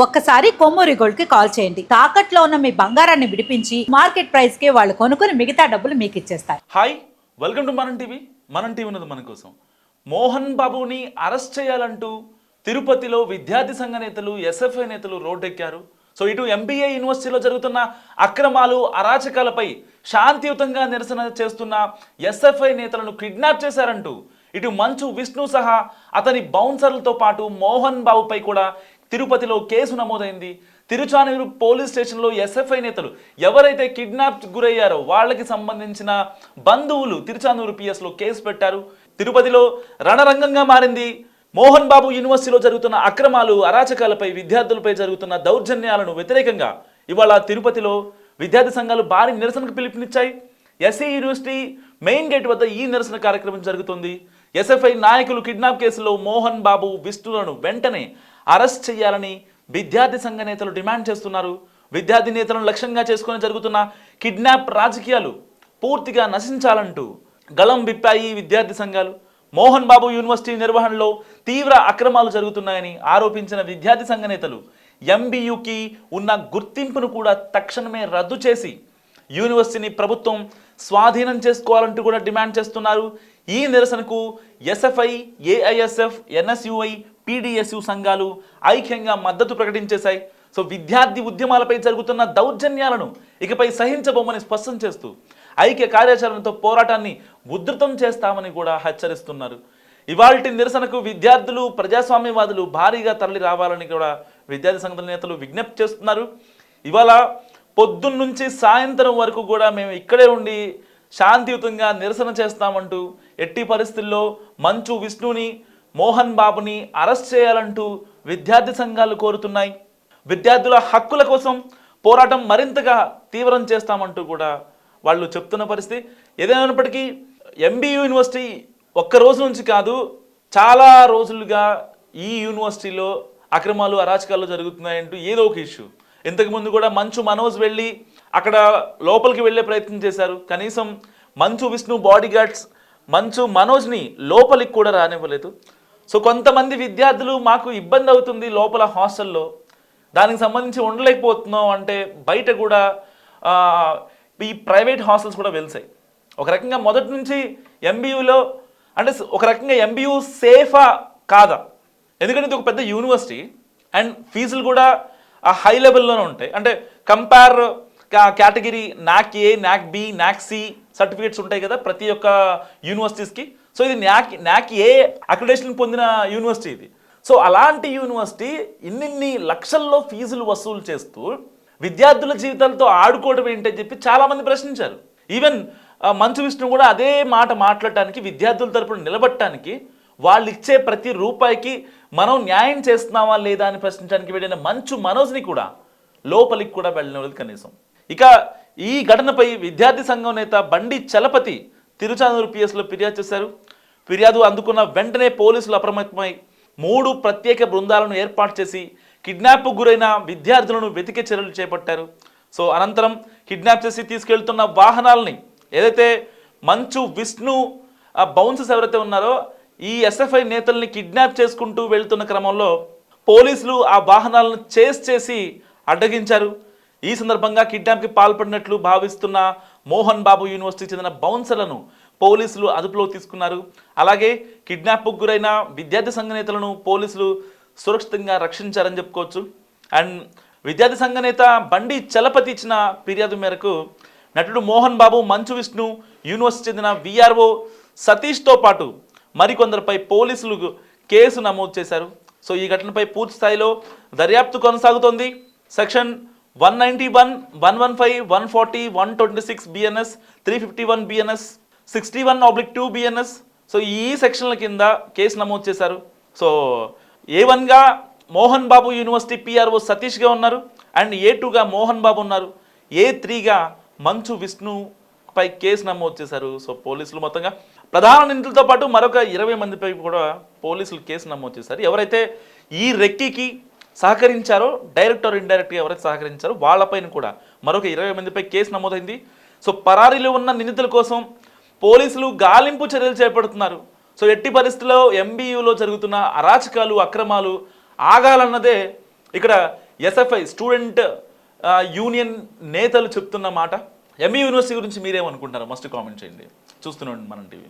ఒక్కసారి కొమ్మూరి గోల్డ్ కి కాల్ చేయండి. తాకట్లో ఉన్న మీ బంగారాన్ని విడిపించి మార్కెట్ ప్రైస్ కి వాళ్ళు కొనుక్కుని మిగతా డబ్బులు మీకు ఇచ్చేస్తారు. హాయ్, వెల్కమ్ టు మనం టీవీ. మనం టీవీ ఉన్నది మన కోసం. మోహన్ బాబుని అరెస్ట్ చేయాలంటూ తిరుపతిలో విద్యార్థి సంఘ నేతలు, ఎస్ఎఫ్ఐ నేతలు రోడ్డెక్కారు. సో ఇటు ఎంబీఏ యూనివర్సిటీలో జరుగుతున్న అక్రమాలు, అరాచకాలపై శాంతియుతంగా నిరసన చేస్తున్న ఎస్ఎఫ్ఐ నేతలను కిడ్నాప్ చేశారంటూ ఇటు మంచు విష్ణు సహా అతని బౌన్సర్లతో పాటు మోహన్ బాబుపై కూడా తిరుపతిలో కేసు నమోదైంది. తిరుచానూరు పోలీస్ స్టేషన్లో ఎస్ఎఫ్ఐ నేతలు ఎవరైతే కిడ్నాప్ గురయ్యారో వాళ్ళకి సంబంధించిన బంధువులు తిరుచానూరు పిఎస్లో కేసు పెట్టారు. తిరుపతిలో రణరంగంగా మారింది. మోహన్ బాబు యూనివర్సిటీలో జరుగుతున్న అక్రమాలు, అరాచకాలపై, విద్యార్థులపై జరుగుతున్న దౌర్జన్యాలను వ్యతిరేకంగా ఇవాళ తిరుపతిలో విద్యార్థి సంఘాలు భారీ నిరసనకు పిలుపునిచ్చాయి. ఎస్సీ యూనివర్సిటీ మెయిన్ గేట్ వద్ద ఈ నిరసన కార్యక్రమం జరుగుతుంది. ఎస్ఎఫ్ఐ నాయకులు కిడ్నాప్ కేసులో మోహన్ బాబు, విష్ణులను వెంటనే అరెస్ట్ చేయాలని విద్యార్థి సంఘ నేతలు డిమాండ్ చేస్తున్నారు. విద్యార్థి నేతలను లక్ష్యంగా చేసుకుని జరుగుతున్న కిడ్నాప్ రాజకీయాలు పూర్తిగా నశించాలంటూ గళం విప్పాయి విద్యార్థి సంఘాలు. మోహన్ బాబు యూనివర్సిటీ నిర్వహణలో తీవ్ర అక్రమాలు జరుగుతున్నాయని ఆరోపించిన విద్యార్థి సంఘ నేతలు ఎంబీయూకి ఉన్న గుర్తింపును కూడా తక్షణమే రద్దు చేసి యూనివర్సిటీని ప్రభుత్వం స్వాధీనం చేసుకోవాలంటూ కూడా డిమాండ్ చేస్తున్నారు. ఈ నిరసనకు ఎస్ఎఫ్ఐ, ఏఐఎస్ఎఫ్, ఎన్ఎస్యుఐ, పీడిఎస్యు సంఘాలు ఐక్యంగా మద్దతు ప్రకటించేశాయి. సో విద్యార్థి ఉద్యమాలపై జరుగుతున్న దౌర్జన్యాలను ఇకపై సహించబోమని స్పష్టం చేస్తూ ఐక్య కార్యాచరణతో పోరాటాన్ని ఉధృతం చేస్తామని కూడా హెచ్చరిస్తున్నారు. ఇవాల్టి నిరసనకు విద్యార్థులు, ప్రజాస్వామ్యవాదులు భారీగా తరలి రావాలని కూడా విద్యార్థి సంఘాల నేతలు విజ్ఞప్తి చేస్తున్నారు. ఇవాళ పొద్దున్న నుంచి సాయంత్రం వరకు కూడా మేము ఇక్కడే ఉండి శాంతియుతంగా నిరసన చేస్తామంటూ ఎట్టి పరిస్థితుల్లో మంచు విష్ణుని, మోహన్ బాబుని అరెస్ట్ చేయాలంటూ విద్యార్థి సంఘాలు కోరుతున్నాయి. విద్యార్థుల హక్కుల కోసం పోరాటం మరింతగా తీవ్రం చేస్తామంటూ కూడా వాళ్ళు చెప్తున్న పరిస్థితి. ఏదైనప్పటికీ ఎంబీయూ యూనివర్సిటీ ఒక్క రోజు నుంచి కాదు, చాలా రోజులుగా ఈ యూనివర్సిటీలో అక్రమాలు, అరాచకాలు జరుగుతున్నాయంటూ ఏదో ఒక ఇష్యూ. ఇంతకుముందు కూడా మంచు మనోజ్ వెళ్ళి అక్కడ లోపలికి వెళ్ళే ప్రయత్నం చేశారు. కనీసం మంచు విష్ణు బాడీ గార్డ్స్ మంచు మనోజ్ని లోపలికి కూడా రానివ్వలేదు. సో కొంతమంది విద్యార్థులు మాకు ఇబ్బంది అవుతుంది లోపల హాస్టల్లో, దానికి సంబంధించి ఉండలేకపోతున్నాం అంటే బయట కూడా ఈ ప్రైవేట్ హాస్టల్స్ కూడా వెలిసాయి. ఒక రకంగా మొదటి నుంచి ఎంబీయూలో అంటే ఒక రకంగా ఎంబీయూ సేఫా కాదా? ఎందుకంటే ఇది ఒక పెద్ద యూనివర్సిటీ అండ్ ఫీజులు కూడా హై లెవెల్లోనే ఉంటాయి. అంటే కంపేర్ కేటగిరీ నాక్ ఏ, నాక్ బి, నాక్ సి సర్టిఫికేట్స్ ఉంటాయి కదా ప్రతి ఒక్క యూనివర్సిటీస్కి. సో ఇది నాక్ ఏ అక్రిడేషన్ పొందిన యూనివర్సిటీ ఇది. సో అలాంటి యూనివర్సిటీ ఇన్ని లక్షల్లో ఫీజులు వసూలు చేస్తూ విద్యార్థుల జీవితాలతో ఆడుకోవడం ఏంటని చెప్పి చాలామంది ప్రశ్నించారు. ఈవెన్ మంచు విష్ణు కూడా అదే మాట మాట్లాడటానికి, విద్యార్థుల తరపున నిలబడటానికి, వాళ్ళు ఇచ్చే ప్రతి రూపాయికి మనం న్యాయం చేస్తున్నామా లేదా అని ప్రశ్నించడానికి వెళ్ళిన మంచు మనోజ్ని కూడా లోపలికి కూడా వెళ్ళినది కనీసం. ఇక ఈ ఘటనపై విద్యార్థి సంఘం నేత బండి చలపతి తిరుచానూరు పిఎస్లో ఫిర్యాదు చేశారు. ఫిర్యాదు అందుకున్న వెంటనే పోలీసులు అప్రమత్తమై 3 ప్రత్యేక బృందాలను ఏర్పాటు చేసి కిడ్నాప్కు గురైన విద్యార్థులను వెతికే చర్యలు చేపట్టారు. సో అనంతరం కిడ్నాప్ చేసి తీసుకెళ్తున్న వాహనాలని ఏదైతే మంచు విష్ణు బౌన్సర్స్ ఎవరైతే ఉన్నారో ఈ ఎస్ఎఫ్ఐ నేతల్ని కిడ్నాప్ చేసుకుంటూ వెళ్తున్న క్రమంలో పోలీసులు ఆ వాహనాలను చేసి అడ్డగించారు. ఈ సందర్భంగా కిడ్నాప్కి పాల్పడినట్లు భావిస్తున్న మోహన్ బాబు యూనివర్సిటీకి చెందిన బౌన్సర్లను పోలీసులు అదుపులోకి తీసుకున్నారు. అలాగే కిడ్నాప్కు గురైన విద్యార్థి సంఘ నేతలను పోలీసులు సురక్షితంగా రక్షించారని చెప్పుకోవచ్చు. అండ్ విద్యార్థి సంఘ నేత బండి చలపతి ఇచ్చిన ఫిర్యాదు మేరకు నటుడు మోహన్ బాబు, మంచు విష్ణు, యూనివర్సిటీ చెందిన విఆర్ఓ సతీష్తో పాటు మరికొందరిపై పోలీసులు కేసు నమోదు చేశారు. సో ఈ ఘటనపై పూర్తి స్థాయిలో దర్యాప్తు కొనసాగుతోంది. Section 191, 115, 140, 126 BNS, 351 BNS, 61/2 BNS. So ఈ సెక్షన్ల కింద కేసు నమోదు చేశారు. So A1గా Mohan Babu university PRO సతీష్గా ఉన్నారు. అండ్ A2గా మోహన్ బాబు ఉన్నారు. A3గా మంచు విష్ణుపై కేసు నమోదు చేశారు. సో పోలీసులు మొత్తంగా ప్రధాన నిందితులతో పాటు మరొక 20 మందిపై కూడా పోలీసులు కేసు నమోదు చేశారు. ఎవరైతే ఈ రెక్కీకి సహకరించారో, డైరెక్ట్ ఆర్ ఇండైరెక్ట్గా ఎవరైతే సహకరించారో వాళ్ళపైన కూడా మరొక 20 మందిపై కేసు నమోదైంది. సో పరారీలో ఉన్న నిందితుల కోసం పోలీసులు గాలింపు చర్యలు చేపడుతున్నారు. సో ఎట్టి పరిస్థితుల్లో ఎంబీయూలో జరుగుతున్న అరాచకాలు, అక్రమాలు ఆగాలన్నదే ఇక్కడ ఎస్ఎఫ్ఐ స్టూడెంట్ యూనియన్ నేతలు చెప్తున్న మాట. ఎంఈ యూనివర్సిటీ గురించి మీరేమనుకుంటారో మస్ట్ కామెంట్ చేయండి. చూస్తున్నాండి మనం టీవీ.